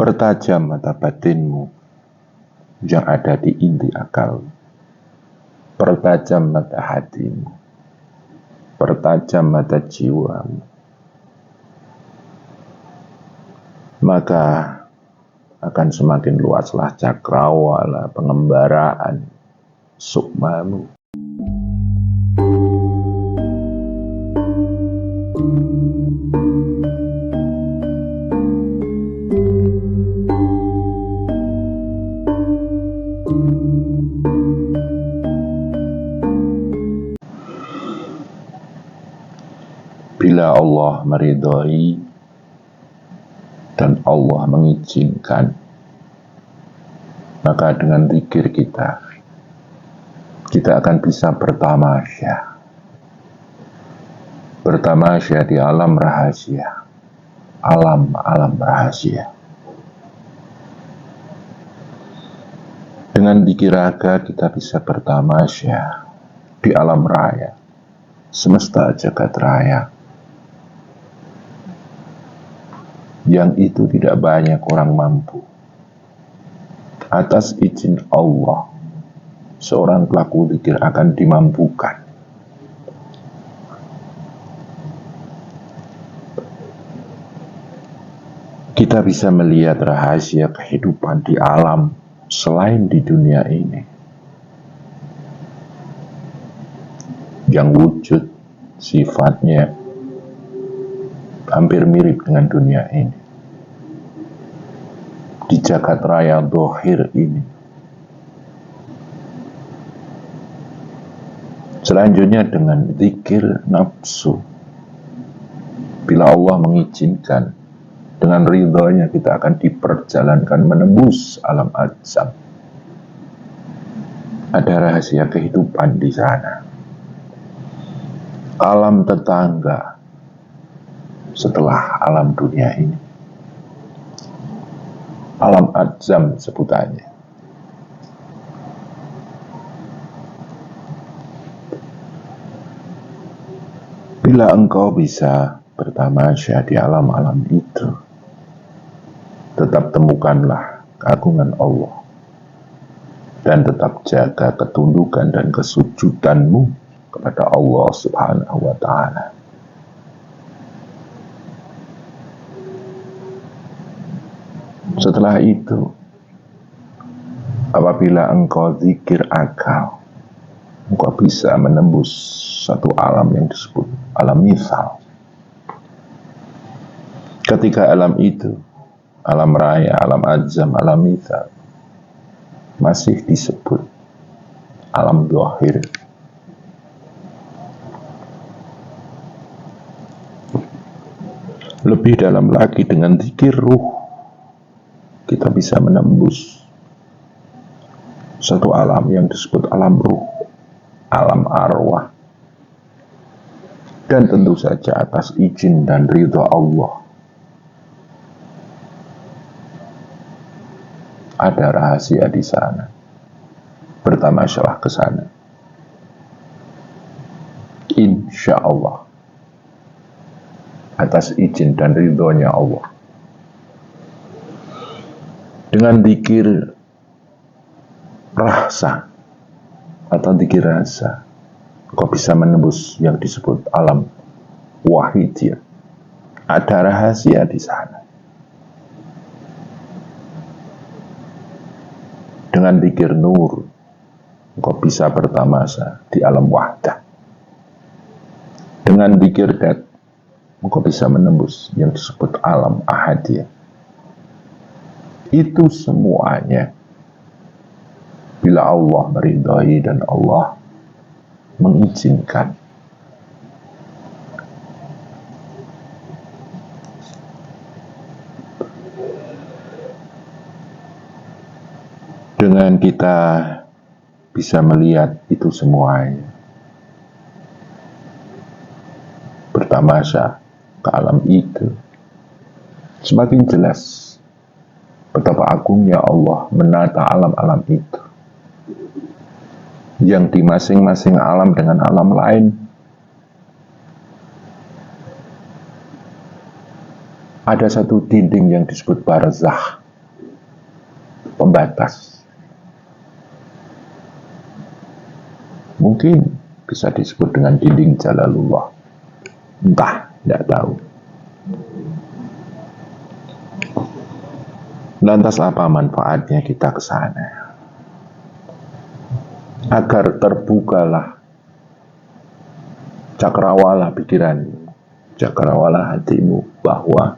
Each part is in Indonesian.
Pertajam mata batinmu yang ada di inti akal. Pertajam mata hatimu. Pertajam mata jiwamu. Maka akan semakin luaslah cakrawala pengembaraan sukmamu. Bila Allah meridhai dan Allah mengizinkan, maka dengan zikir kita akan bisa bertamasya di alam rahasia, alam rahasia. Dengan zikir raga kita bisa bertamasya di alam raya, semesta jagat raya. Yang itu tidak banyak orang mampu. Atas izin Allah, seorang pelaku zikir akan dimampukan. Kita bisa melihat rahasia kehidupan di alam selain di dunia ini, yang wujud sifatnya hampir mirip dengan dunia ini. Di jagat raya dohir ini. Selanjutnya dengan zikir nafsu. Bila Allah mengizinkan, dengan ridhonya kita akan diperjalankan menembus alam azam. Ada rahasia kehidupan di sana. Alam tetangga setelah alam dunia ini. Alam azam sebutannya. Bila engkau bisa bertamasya di alam-alam itu, tetap temukanlah keagungan Allah dan tetap jaga ketundukan dan kesujudanmu kepada Allah Subhanahu wa Ta'ala. Setelah itu, apabila engkau zikir akal, engkau bisa menembus satu alam yang disebut alam mithal. Ketika alam itu, alam raya, alam azam, alam mithal, masih disebut alam dohir. Lebih dalam lagi dengan zikir ruh, kita bisa menembus satu alam yang disebut alam ruh, alam arwah. Dan tentu saja atas izin dan ridha Allah. Ada rahasia di sana. Bertamasyalah ke sana. Insya Allah. Atas izin dan ridhonya Allah. Dengan zikir rasa atau zikir rasa, kau bisa menembus yang disebut alam wahidiyah. Ada rahasia di sana. Dengan zikir nur, kau bisa bertamasya di alam wahdah. Dengan zikir dat, kau bisa menembus yang disebut alam ahadiyah. Itu semuanya bila Allah meridhai dan Allah mengizinkan. Dengan kita bisa melihat itu semuanya, bertamasya ke alam itu, semakin jelas betapa agungnya Allah menata alam-alam itu. Yang di masing-masing alam dengan alam lain ada satu dinding yang disebut barzakh. pembatas. Mungkin bisa disebut dengan dinding jalalullah. Entah, tidak tahu. Lantas apa manfaatnya kita ke sana? Agar terbukalah cakrawala pikiranmu, cakrawala hatimu, bahwa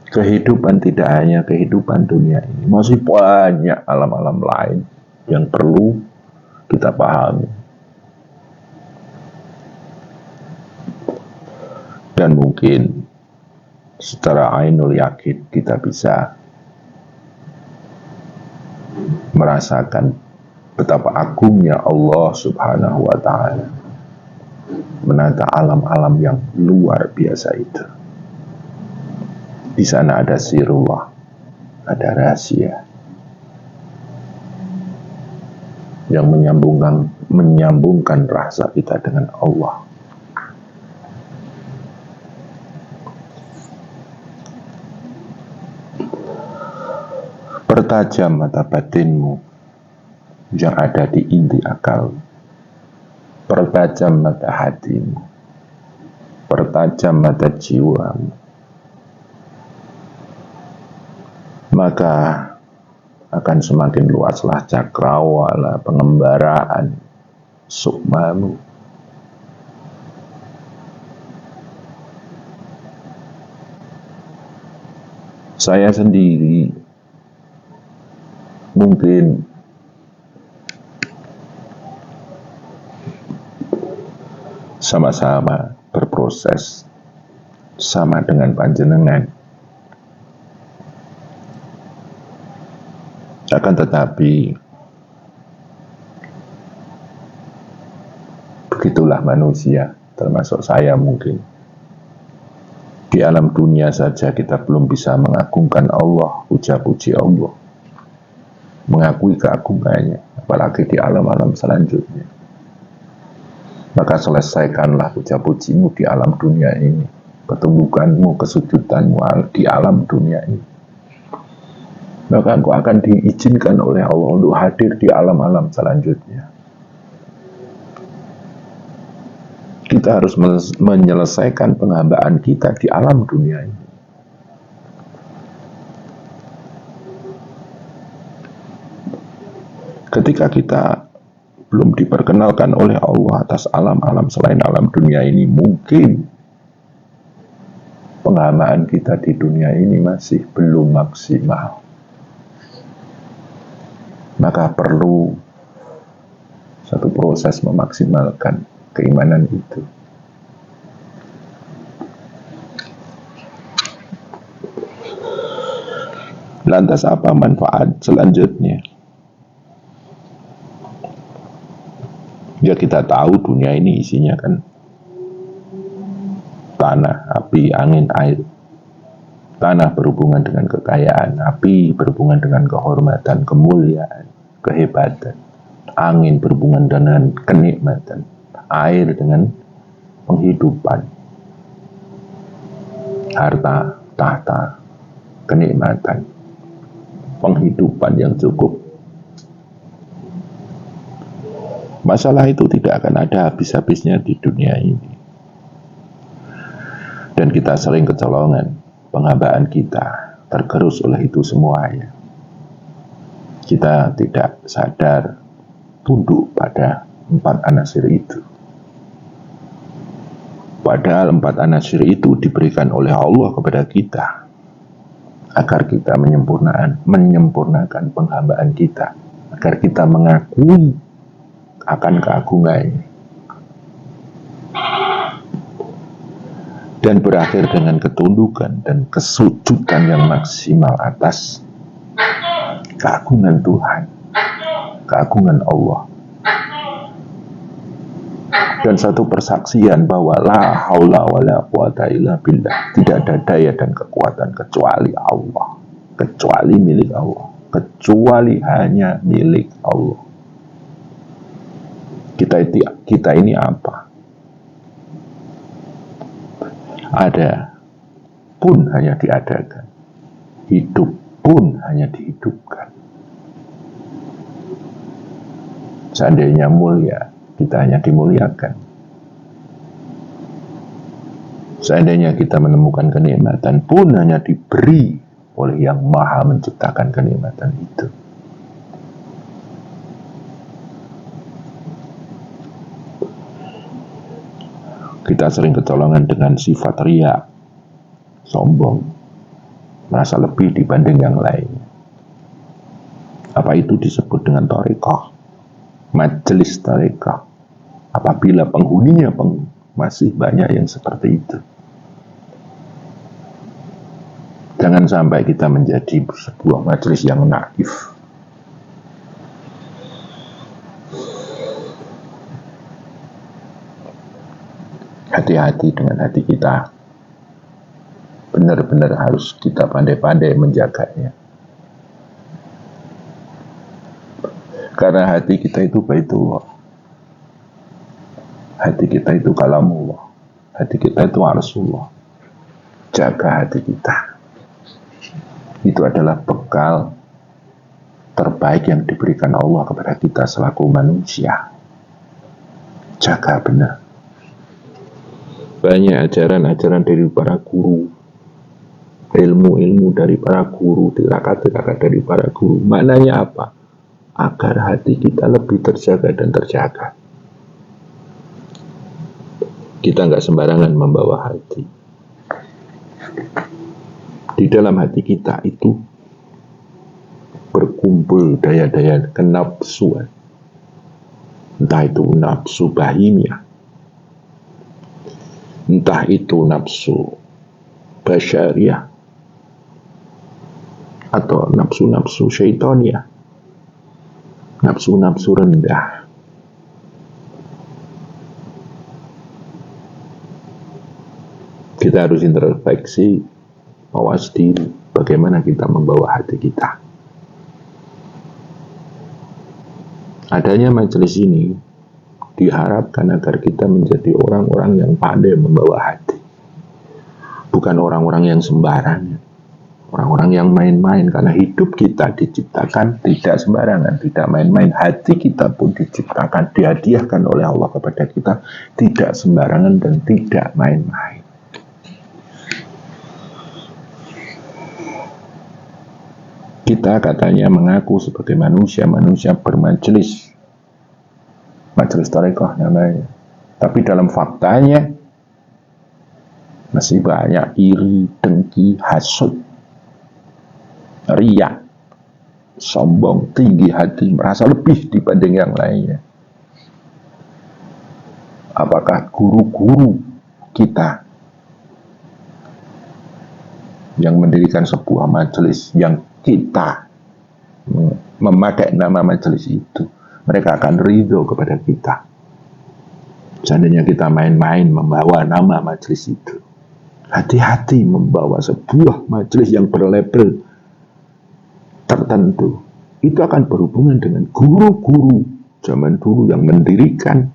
kehidupan tidak hanya kehidupan dunia ini, masih banyak alam-alam lain yang perlu kita pahami. Dan mungkin secara ainul yakin kita bisa merasakan betapa agungnya Allah Subhanahu wa ta'ala menata alam-alam yang luar biasa itu. Di sana ada sirullah, ada rahasia yang menyambungkan rasa kita dengan Allah. Pertajam mata batinmu yang ada di inti akal. Pertajam mata hatimu. Pertajam mata jiwamu. Maka akan semakin luaslah cakrawala pengembaraan sukmamu. Saya sendiri mungkin sama-sama berproses sama dengan panjenengan. Akan tetapi begitulah manusia, termasuk saya mungkin. Di alam dunia saja kita belum bisa mengagungkan Allah, puja-puji Allah, mengakui keagungannya, apalagi di alam-alam selanjutnya. Maka selesaikanlah puja-pujimu di alam dunia ini, ketundukanmu, kesujudanmu di alam dunia ini. Maka engkau akan diizinkan oleh Allah untuk hadir di alam-alam selanjutnya. Kita harus menyelesaikan penghambaan kita di alam dunia ini. Ketika kita belum diperkenalkan oleh Allah atas alam-alam selain alam dunia ini, mungkin penghambaan kita di dunia ini masih belum maksimal. Maka perlu satu proses memaksimalkan keimanan itu. Lantas apa manfaat selanjutnya? Ya kita tahu dunia ini isinya kan tanah, api, angin, air. Tanah berhubungan dengan kekayaan, api berhubungan dengan kehormatan, kemuliaan, kehebatan. Angin berhubungan dengan kenikmatan, air dengan penghidupan, harta, tahta, kenikmatan, penghidupan yang cukup. Masalah itu tidak akan ada habis-habisnya di dunia ini. Dan kita sering kecolongan, penghambaan kita tergerus oleh itu semuanya. Kita tidak sadar tunduk pada 4 anasir itu. Padahal 4 anasir itu diberikan oleh Allah kepada kita agar kita menyempurnakan penghambaan kita, agar kita mengakui akan keagungannya dan berakhir dengan ketundukan dan kesujudan yang maksimal atas keagungan Tuhan, keagungan Allah, dan satu persaksian bahwa la haula wala quwata illa billah, tidak ada daya dan kekuatan kecuali Allah, kecuali milik Allah, kecuali hanya milik Allah. Kita ini apa? Ada pun hanya diadakan, hidup pun hanya dihidupkan. Seandainya mulia, kita hanya dimuliakan. Seandainya kita menemukan kenikmatan pun hanya diberi oleh yang maha menciptakan kenikmatan itu. Kita sering ketolongan dengan sifat riya, sombong, merasa lebih dibanding yang lain. Apa itu disebut dengan thariqah, majelis thariqah? Apabila penghuninya masih banyak yang seperti itu. Jangan sampai kita menjadi sebuah majelis yang naif. Hati-hati dengan hati kita. Benar-benar harus kita pandai-pandai menjaganya. Karena hati kita itu baitullah. Hati kita itu kalamullah. Hati kita itu arsullah. Jaga hati kita. Itu adalah bekal terbaik yang diberikan Allah kepada kita selaku manusia. Jaga benar. Banyak ajaran-ajaran dari para guru, ilmu-ilmu dari para guru, tirakat-tirakat dari para guru. Maknanya apa? Agar hati kita lebih terjaga dan terjaga. Kita nggak sembarangan membawa hati. Di dalam hati kita itu berkumpul daya-daya kenapsuan. Entah itu nafsu bahimiyah, entah itu nafsu basyariyah, atau nafsu-nafsu syaitaniyah, nafsu-nafsu rendah. Kita harus introspeksi, mawas diri, bagaimana kita membawa hati kita. Adanya majelis ini diharapkan agar kita menjadi orang-orang yang pandai membawa hati. Bukan orang-orang yang sembarangan, orang-orang yang main-main. Karena hidup kita diciptakan tidak sembarangan, tidak main-main. Hati kita pun diciptakan, dihadiahkan oleh Allah kepada kita tidak sembarangan dan tidak main-main. Kita katanya mengaku sebagai manusia bermajelis, majelis thariqah namanya. Tapi dalam faktanya masih banyak iri, dengki, hasud, riya, sombong, tinggi hati, merasa lebih dibanding yang lainnya. Apakah guru-guru kita yang mendirikan sebuah majelis yang kita memakai nama majelis itu, mereka akan ridho kepada kita? Seandainya kita main-main membawa nama majelis itu. Hati-hati membawa sebuah majelis yang berlabel tertentu. Itu akan berhubungan dengan guru-guru zaman dulu yang mendirikan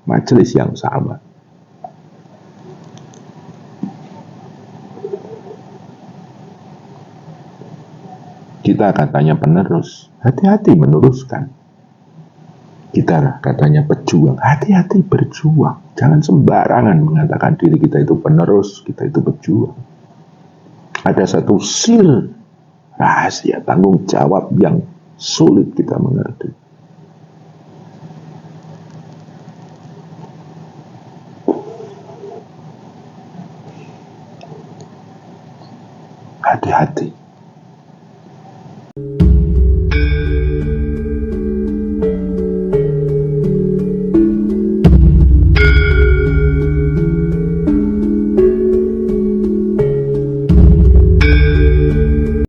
majelis yang sama. Kita katanya penerus, hati-hati meneruskan. Kita katanya pejuang, hati-hati berjuang. Jangan sembarangan mengatakan diri kita itu penerus, kita itu pejuang. Ada satu sil rahasia tanggung jawab yang sulit kita mengerti. Hati-hati.